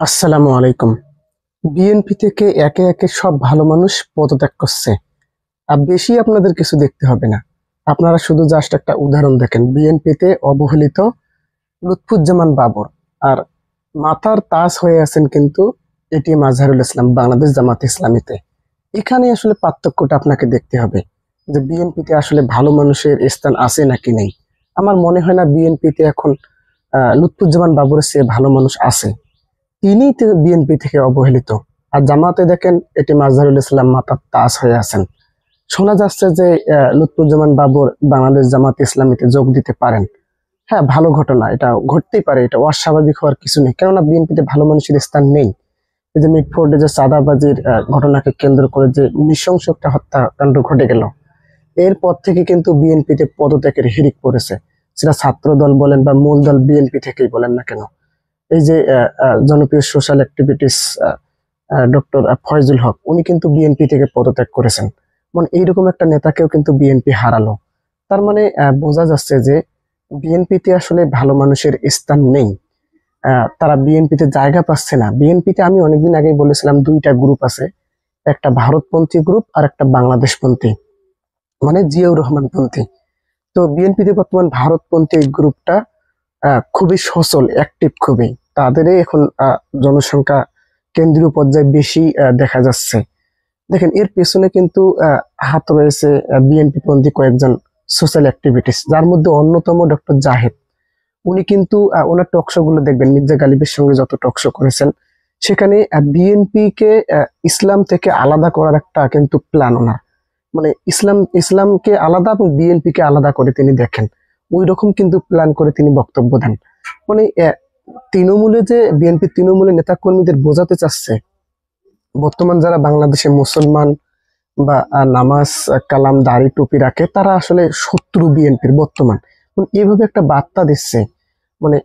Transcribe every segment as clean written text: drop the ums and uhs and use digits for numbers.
আসসালামু আলাইকুম। বিএনপি থেকে একে একে সব ভালো মানুষ পদত্যাগ করছে। আর বেশি আপনাদের কিছু দেখতে হবে না। আপনারা শুধু জাস্ট একটা উদাহরণ দেখেন, বিএনপিতে অবহেলিত লুৎফুজ্জামান বাবর আর মাথার তাজ হয়ে আছেন কিন্তু এটিএম আজহারুল ইসলাম বাংলাদেশ জামাত ইসলামীতে। এখানে আসলে পার্থক্যটা আপনাকে দেখতে হবে যে বিএনপিতে আসলে ভালো মানুষের স্থান আছে নাকি নেই। আমার মনে হয় না বিএনপিতে এখন লুৎফুজ্জামান বাবরের চেয়ে ভালো মানুষ আছে। তিনি বিএনপি থেকে অবহেলিত। আর জামাতে দেখেন এটি মাজহারুল ইসলাম মাতার তাজ হয়ে আছেন। শোনা যাচ্ছে যে লুৎফুজ্জামান বাবর বাংলাদেশ জামাত ইসলামীতে যোগ দিতে পারেন। হ্যাঁ, ভালো ঘটনা, এটা ঘটতেই পারে, এটা অস্বাভাবিক হওয়ার কিছু নেই, কেননা বিএনপিতে ভালো মানুষের স্থান নেই। এই যে মিটফোর্ডে যে চাঁদাবাজির ঘটনাকে কেন্দ্র করে যে নৃশংস একটা হত্যাকাণ্ড ঘটে গেল, এরপর থেকে কিন্তু বিএনপিতে পদত্যাগের হিড়িক পড়েছে। সেটা ছাত্র দল বলেন বা মূল দল বিএনপি থেকেই বলেন না কেন। এই যে জনপ্রিয় সোশ্যাল অ্যাক্টিভিটিস ডক্টর ফয়জুল হক, উনি কিন্তু বিএনপি থেকে পদত্যাগ করেছেন। মানে এইরকম একটা নেতাকেও কিন্তু বিএনপি হারালো। তার মানে বোঝা যাচ্ছে যে বিএনপিতে আসলে ভালো মানুষের স্থান নেই। তারা বিএনপিতে জায়গা পাচ্ছে না। বিএনপিতে আমি অনেকদিন আগেই বলেছিলাম দুইটা গ্রুপ আছে, একটা ভারতপন্থী গ্রুপ আর একটা বাংলাদেশপন্থী, মানে জিয়াউর রহমান পন্থী। তো বিএনপিতে বর্তমান ভারতপন্থী এই গ্রুপটা খুবই সচল, অ্যাক্টিভ খুবই। তাদেরই এখন জনসংখ্যা কেন্দ্রীয় পর্যায়ে বেশি দেখা যাচ্ছে। দেখেন এর পেছনে কিন্তু হাত রয়েছে বিএনপি পন্থী কয়েকজন সোশ্যাল অ্যাক্টিভিটিস, যার মধ্যে অন্যতম ডক্টর জাহেদ। উনি কিন্তু ওনার টকশো গুলো দেখবেন, মির্জা গালিবের সঙ্গে যত টকশো করেছেন, সেখানে বিএনপি কে ইসলাম থেকে আলাদা করার একটা কিন্তু প্ল্যান ওনার। মানে ইসলামকে আলাদা এবং বিএনপি কে আলাদা করে তিনি দেখেন, ওই রকম কিন্তু প্ল্যান করে তিনি বক্তব্য দেন। মানে তৃণমূলে যে বিএনপি তৃণমূলের নেতা কর্মীদের বোঝাতে চাচ্ছে বর্তমান যারা বাংলাদেশে মুসলমান বা নামাজ কালাম দাড়ি টুপি রাখে তারা আসলে শত্রু বিএনপির বর্তমান। মানে এইভাবে একটা বার্তা দিচ্ছে। মানে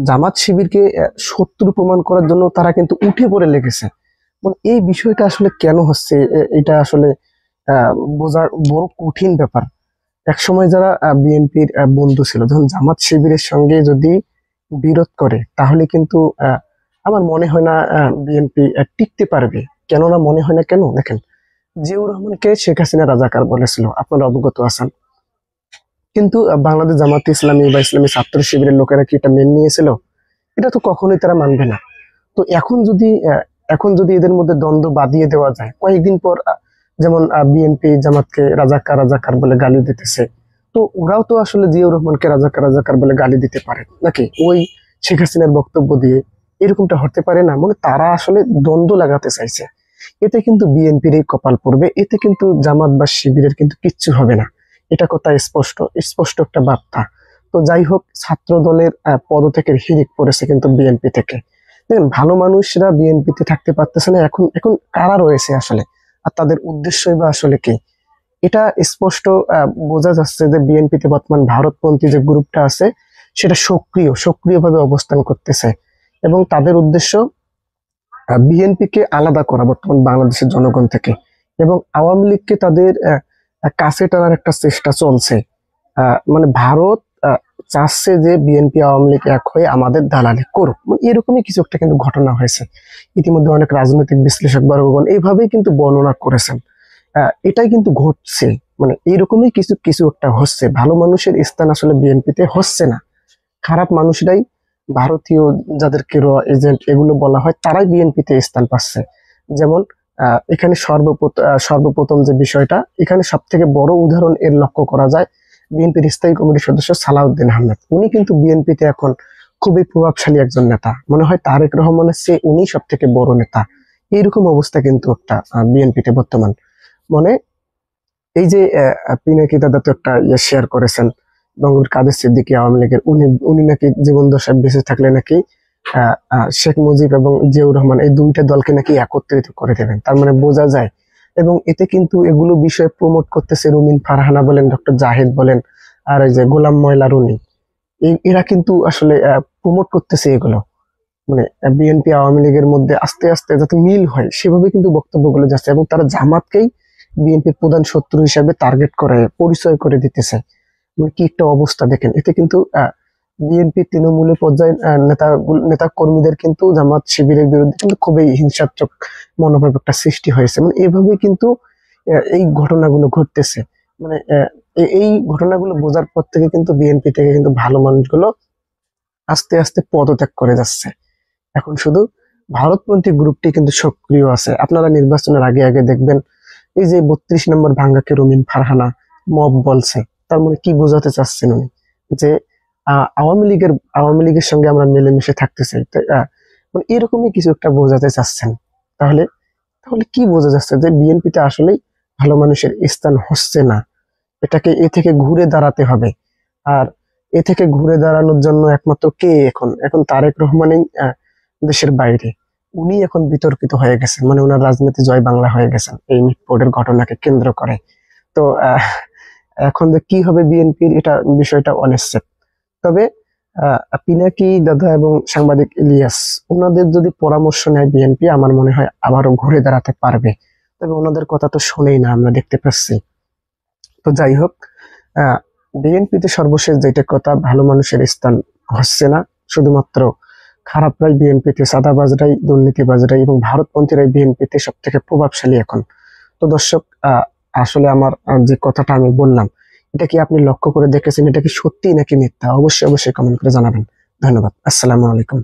জামাত শিবিরকে শত্রু প্রমাণ করার জন্য তারা কিন্তু উঠে পড়ে লেগেছে। মানে এই বিষয়টা আসলে কেন হচ্ছে, এটা আসলে আহ বোঝার বড় কঠিন ব্যাপার। একসময় যারা বিএনপির বন্ধু ছিল, যখন জামাত শিবিরের সঙ্গে যদি বিরোধ করে তাহলে কিন্তু আমার মনে হয় না বিএনপি টিকতে পারবে। কেননা মনে হয় না কেন, দেখেন জিয়াউর রহমানকে শেখ হাসিনা রাজাকার বলেছিল, আপনারা অবগত আছেন। কিন্তু বাংলাদেশ জামাত ইসলামী বা ইসলামী ছাত্র শিবিরের লোকেরা কি এটা মেনে নিয়েছিল? এটা তো কখনোই তারা মানবে না। তো এখন যদি এদের মধ্যে দ্বন্দ্ব বাঁধিয়ে দেওয়া যায়, কয়েকদিন পর যেমন বিএনপি জামাতকে রাজাকার রাজাকার বলে গালি দিতেছে, তো ওরাও তো আসলে জিয়াউর রহমানকে রাজাকার রাজাকার বলে গালি দিতে পারে নাকি ওই শেখ হাসিনার বক্তব্য দিয়ে? এরকমটা হতে পারে না। মানে তারা আসলে দ্বন্দ্ব লাগাতে চাইছে। এতে কিন্তু বিএনপির এই কপাল পড়বে, এতে কিন্তু জামাত বা শিবিরের কিন্তু কিচ্ছু হবে না। এটা কথা স্পষ্ট, স্পষ্ট একটা বার্তা। তো যাই হোক, ছাত্র দলের পদত্যাগের হিড়িক পড়েছে কিন্তু বিএনপি থেকে। দেখেন ভালো মানুষরা বিএনপিতে থাকতে পারতেছে না। এখন এখন কারা রয়েছে আসলে, আর তাদের উদ্দেশ্যই বা আসলে কি? এটা স্পষ্ট বোঝা যাচ্ছে যে বিএনপিতে বর্তমান ভারতপন্থী যে গ্রুপটা আছে সেটা সক্রিয়ভাবে অবস্থান করতেছে, এবং তাদের উদ্দেশ্য বিএনপি কে আলাদা করা বর্তমান বাংলাদেশের জনগণ থেকে, এবং আওয়ামী লীগকে তাদের কাছে টানার একটা চেষ্টা চলছে। মানে ভারত চাচ্ছে যে বিএনপি আওয়ামী লীগ এক হয়ে আমাদের দালালি করুক। মানে এরকমই কিছু একটা কিন্তু ঘটনা হয়েছে। ইতিমধ্যে অনেক রাজনৈতিক বিশ্লেষক বর্গগণ এইভাবেই কিন্তু বর্ণনা করেছেন। এটাই কিন্তু ঘটছে। মানে এইরকমই কিছু কিছু একটা হচ্ছে। ভালো মানুষের স্থান আসলে বিএনপিতে হচ্ছে না। খারাপ মানুষরাই, ভারতীয় যাদেরকে র এজেন্ট এগুলো বলা হয়, তারাই বিএনপিতে স্থান পাচ্ছে। যেমন এখানে সর্বপ্রথম যে বিষয়টা, এখানে সব থেকে বড় উদাহরণ এর লক্ষ্য করা যায় বিএনপির স্থায়ী কমিটির সদস্য সালাউদ্দিন আহমেদ। উনি কিন্তু বিএনপিতে এখন খুবই প্রভাবশালী একজন নেতা। মনে হয় তারেক রহমানের চেয়ে উনি সব থেকে বড় নেতা। এইরকম অবস্থা কিন্তু একটা বিএনপিতে বর্তমান। মানে এই যে পিনাকি দাদা তো একটা শেয়ার করেছেন, বঙ্গবন্ধু কাদের সিদ্দিকী আওয়ামী লীগের, উনি উনি নাকি জীবন দশায় বেঁচে থাকলে নাকি শেখ মুজিব এবং জিয়াউর রহমান এই দুইটা দলকে নাকি একত্রিত করে দেবেন। তার মানে বোঝা যায়। এবং এতে কিন্তু এগুলো বিষয়ে প্রমোট করতেছে রুমিন ফারহানা বলেন, ডক্টর জাহেদ বলেন, আর এই যে গোলাম ময়লা রুনি, এরা কিন্তু আসলে প্রমোট করতেছে এগুলো। মানে বিএনপি আওয়ামী লীগের মধ্যে আস্তে আস্তে যাতে মিল হয় সেভাবে কিন্তু বক্তব্যগুলো যাচ্ছে, এবং তারা জামাতকেই বিএনপির প্রধান শত্রু হিসেবে টার্গেট করে পরিচয় করে দিতেছে। মানে কি একটা অবস্থা দেখেন। এতে কিন্তু বিএনপি তৃণমূলের পর্যায়ে নেতা কর্মীদের কিন্তু জামাত শিবিরের বিরুদ্ধে কিন্তু খুবই হিংসাত্মক মনোভাব একটা সৃষ্টি হয়েছে। মানে এইভাবে কিন্তু এই ঘটনাগুলো ঘটতেছে। মানে এই ঘটনাগুলো বোঝার পর থেকে কিন্তু বিএনপি থেকে কিন্তু ভালো মানুষগুলো আস্তে আস্তে পদত্যাগ করে যাচ্ছে। এখন শুধু ভারতপন্থী গ্রুপটি কিন্তু সক্রিয় আছে। আপনারা নির্বাচনের আগে আগে দেখবেন এই যে 32 নম্বর ভাঙ্গাকে রুমিন ফারহানা মব বলছে, তার মানে কি বোঝাতে চাচ্ছেন উনি? যে আওয়ামী লীগের সঙ্গে আমরা মিলেমিশে থাকতে চাই, মানে এরকমই কিছু একটা বোঝাতে চাচ্ছেন। তাহলে তাহলে কি বোঝা যাচ্ছে? যে বিএনপিতে আসলেই ভালো মানুষের স্থান হচ্ছে না। এ থেকে ঘুরে দাঁড়াতে হবে। আর এ থেকে ঘুরে দাঁড়ানোর জন্য একমাত্র কে? এখন এখন তারেক রহমানই দেশের বাইরে। উনি এখন বিতর্কিত হয়ে গেছেন, মানে ওনার রাজনীতি জয় বাংলা হয়ে গেছেন এই মিটফোর্ডের ঘটনাকে কেন্দ্র করে। তো এখন যে কি হবে বিএনপির, এটা বিষয়টা অনিশ্চিত। তবে পিনাকি দাদা এবং সাংবাদিক ইলিয়াস, ওনাদের যদি পরামর্শ নেয় বিএনপি, আমার মনে হয় আবারও ঘুরে দাঁড়াতে পারবে। তবে ওনাদের কথা তো শোনেই না, আমরা দেখতে পাচ্ছি। তো যাই হোক, বিএনপিতে সর্বশেষ যেটা কথা, ভালো মানুষের স্থান হচ্ছে না। শুধুমাত্র খারাপরাই বিএনপিতে, সাদাবাজরাই, দুর্নীতিবাজরাই এবং ভারতপন্থীরাই বিএনপিতে সব থেকে প্রভাবশালী এখন। তো দর্শক, আসলে আমার যে কথাটা আমি বললাম, এটা কি আপনি লক্ষ্য করে দেখেছেন? এটা কি সত্যি নাকি মিথ্যা? অবশ্যই অবশ্যই কমেন্ট করে জানাবেন। ধন্যবাদ। আসসালামু আলাইকুম।